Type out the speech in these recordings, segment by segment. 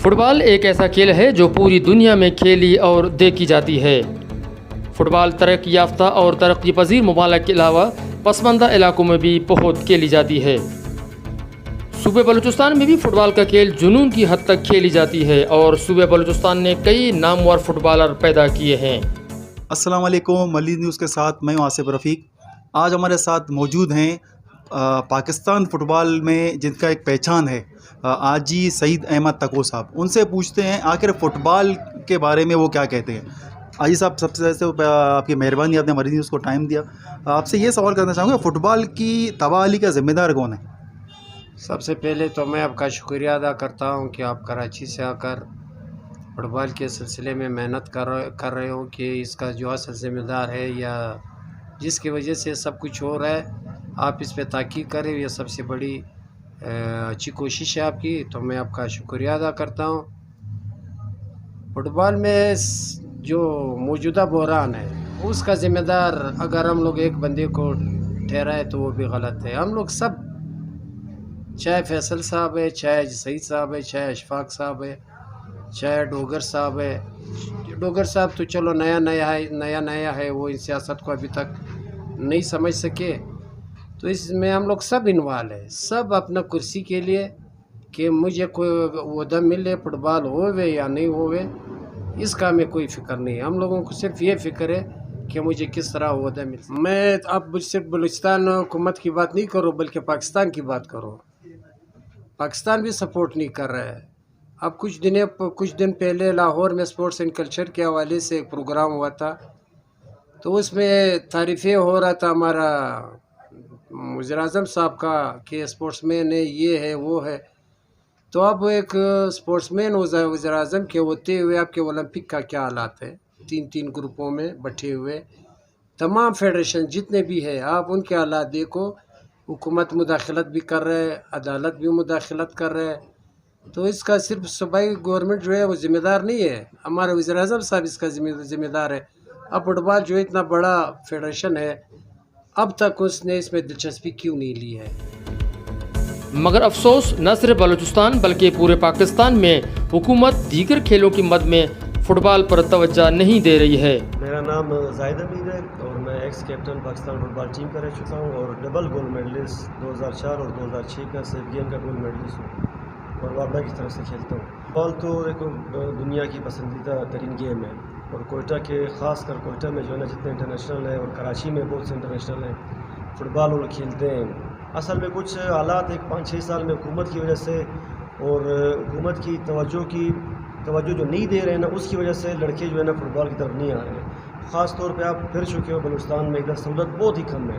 Fit بال ایک ایسا کھیل ہے جو پوری دنیا میں کھیلی اور دیکھی جاتی ہے۔ فٹ بال ترقی یافتہ اور ترقی پذیر ممالک کے علاوہ پسماندہ علاقوں میں بھی بہت کھیلی جاتی ہے۔ صوبہ بلوچستان میں بھی فٹ بال کا کھیل جنون کی حد تک کھیلی جاتی ہے اور صوبہ بلوچستان نے کئی نامور فٹ بالر پیدا کیے ہیں۔ السلام علیکم، ملی نیوز کے ساتھ میں ہوں آصف رفیق۔ آج ہمارے ساتھ موجود ہیں پاکستان فٹ بال میں جن کا ایک پہچان ہے آجی سعید احمد تکو صاحب۔ ان سے پوچھتے ہیں آخر فٹ بال کے بارے میں وہ کیا کہتے ہیں۔ آجی صاحب، سب سے پہلے آپ کی مہربانی، آپ نے ہماری نیوز کو ٹائم دیا۔ آپ سے یہ سوال کرنا چاہوں گا، فٹ بال کی تباہی کا ذمہ دار کون ہے؟ سب سے پہلے تو میں آپ کا شکریہ ادا کرتا ہوں کہ آپ کراچی سے آ کر فٹ بال کے سلسلے میں محنت کر رہے ہو کہ اس کا جو اصل ذمہ دار ہے یا جس کی وجہ سے سب کچھ ہو رہا ہے، آپ اس پہ تحقیق کریں، یہ سب سے بڑی اچھی کوشش ہے آپ کی، تو میں آپ کا شکریہ ادا کرتا ہوں۔ فٹ بال میں جو موجودہ بحران ہے اس کا ذمہ دار اگر ہم لوگ ایک بندے کو ٹھہرائے تو وہ بھی غلط ہے۔ ہم لوگ سب، چاہے فیصل صاحب ہے، چاہے سعید صاحب ہے، چاہے اشفاق صاحب ہے، چاہے ڈوگر صاحب ہے۔ ڈوگر صاحب تو چلو نیا ہے، وہ اس سیاست کو ابھی تک نہیں سمجھ سکے، تو اس میں ہم لوگ سب انوالو ہے، سب اپنا کرسی کے لیے کہ مجھے کوئی عہدہ ملے، فٹ بال ہوئے یا نہیں ہوئے، اس کا میں کوئی فکر نہیں ہے۔ ہم لوگوں کو صرف یہ فکر ہے کہ مجھے کس طرح عہدہ مل۔ میں اب صرف بلوچستان حکومت کی بات نہیں کروں بلکہ پاکستان کی بات کروں۔ پاکستان بھی سپورٹ نہیں کر رہا ہے۔ اب کچھ دن پہلے لاہور میں اسپورٹس اینڈ کلچر کے حوالے سے ایک پروگرام ہوا تھا، تو اس میں تعریفیں ہو رہا تھا ہمارا وزیر اعظم صاحب کا کہ اسپورٹس مین ہے، یہ ہے وہ ہے۔ تو اب ایک اسپورٹس مین وزیر اعظم کے ہوتے ہوئے آپ کے اولمپک کا کیا حالات ہے؟ تین گروپوں میں بٹے ہوئے تمام فیڈریشن جتنے بھی ہے، آپ ان کے حالات دیکھو۔ حکومت مداخلت بھی کر رہے ہے، عدالت بھی مداخلت کر رہے ہے، تو اس کا صرف صوبائی گورنمنٹ جو ہے وہ ذمہ دار نہیں ہے، ہمارا وزیر اعظم صاحب اس کا ذمہ دار ہے۔ اب فٹ بال جو اتنا بڑا فیڈریشن ہے، اب تک اس نے اس میں دلچسپی کیوں نہیں لی ہے؟ مگر افسوس، نہ صرف بلوچستان بلکہ پورے پاکستان میں حکومت دیگر کھیلوں کی مد میں فٹ بال پر توجہ نہیں دے رہی ہے۔ میرا نام زاہد امید ہے اور میں ایکس کیپٹن پاکستان فٹ بال ٹیم کا رہ چکا ہوں اور ڈبل گولڈ میڈلسٹ 2004 اور 2006 کا سیف گیم کا گولڈ میڈلسٹ ہوں اور وابڈا کی طرف سے کھیلتا ہوں۔ فٹ بال تو ایک دنیا کی پسندیدہ ترین گیم ہے اور کوئٹہ کے، خاص کر کوئٹہ میں جو ہے نا جتنے انٹرنیشنل ہیں، اور کراچی میں بہت سے انٹرنیشنل ہیں، فٹ بال وہ لوگ کھیلتے ہیں۔ اصل میں کچھ حالات ایک 5-6 سال میں حکومت کی وجہ سے اور حکومت کی توجہ جو نہیں دے رہے ہیں نا، اس کی وجہ سے لڑکے جو ہے نا فٹ بال کی طرف نہیں آ رہے ہیں۔ خاص طور پہ آپ پھر چکے ہو بلوچستان میں، ادھر سہولت بہت ہی کم ہے،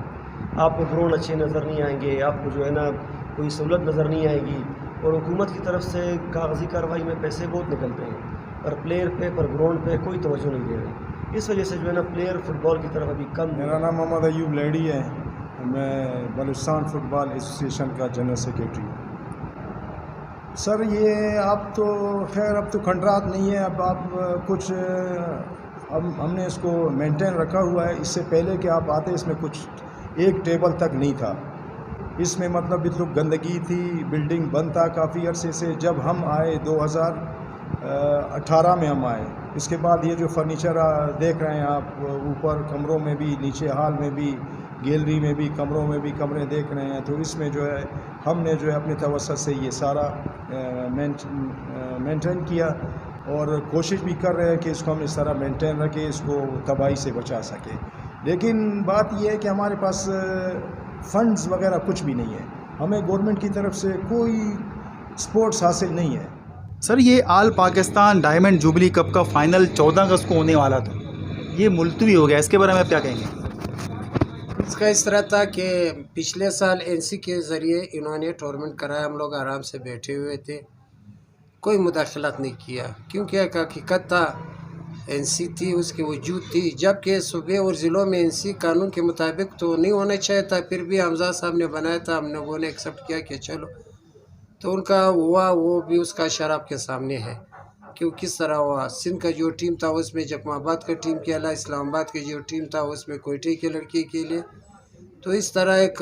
آپ کو گراؤنڈ اچھے نظر نہیں آئیں گے، آپ کو جو ہے نا کوئی سہولت نظر نہیں آئے گی، اور حکومت کی طرف سے کاغذی کارروائی میں پیسے بہت نکلتے ہیں، پر پلیئر پہ، پر گراؤنڈ پہ کوئی توجہ نہیں دے رہے۔ اس وجہ سے جو ہے نا پلیئر فٹ بال کی طرف ابھی کم۔ میرا نام محمد ایوب لیڈی ہے، میں بلوچستان فٹ بال ایسوسیشن کا جنرل سیکریٹری ہوں۔ سر یہ اب تو خیر اب تو کھنڈرات نہیں ہے، اب آپ کچھ ہم نے اس کو مینٹین رکھا ہوا ہے۔ اس سے پہلے کہ آپ آتے اس میں کچھ ایک ٹیبل تک نہیں تھا، اس میں مطلب اتنی گندگی تھی، بلڈنگ بند تھا کافی عرصے سے۔ جب ہم آئے 2018 میں ہم آئے، اس کے بعد یہ جو فرنیچر دیکھ رہے ہیں آپ، اوپر کمروں میں بھی، نیچے ہال میں بھی، گیلری میں بھی، کمروں میں بھی کمرے دیکھ رہے ہیں، تو اس میں جو ہے ہم نے جو ہے اپنے توسط سے یہ سارا مینٹین کیا اور کوشش بھی کر رہے ہیں کہ اس کو ہم اس طرح مینٹین رکھیں، اس کو تباہی سے بچا سکیں۔ لیکن بات یہ ہے کہ ہمارے پاس فنڈز وغیرہ کچھ بھی نہیں ہے، ہمیں گورنمنٹ کی طرف سے کوئی سپورٹس حاصل نہیں ہے۔ سر، یہ آل پاکستان ڈائمنڈ جوبلی کپ کا فائنل 14 اگست کو ہونے والا تھا، یہ ملتوی ہو گیا، اس کے بارے میں آپ کیا کہیں گے؟ اس کا اس طرح تھا کہ پچھلے سال NC کے ذریعے انہوں نے ٹورنامنٹ کرایا، ہم لوگ آرام سے بیٹھے ہوئے تھے، کوئی مداخلت نہیں کیا، کیونکہ ایک حقیقت تھا، NC تھی، اس کی وجود تھی، جبکہ صوبے اور ضلعوں میں NC قانون کے مطابق تو نہیں ہونا چاہیے تھا، پھر بھی حمزہ صاحب نے بنایا تھا، ہم لوگوں نے ایکسیپٹ کیا کہ چلو، تو ان کا ہوا، وہ بھی اس کا اشارہ آپ کے سامنے ہے کہ وہ کس طرح ہوا۔ سندھ کا جو ٹیم تھا اس میں جکم آباد کا ٹیم کھیلا، اسلام آباد کی جو ٹیم تھا اس میں کوئٹے کے لڑکے کھیلے، تو اس طرح ایک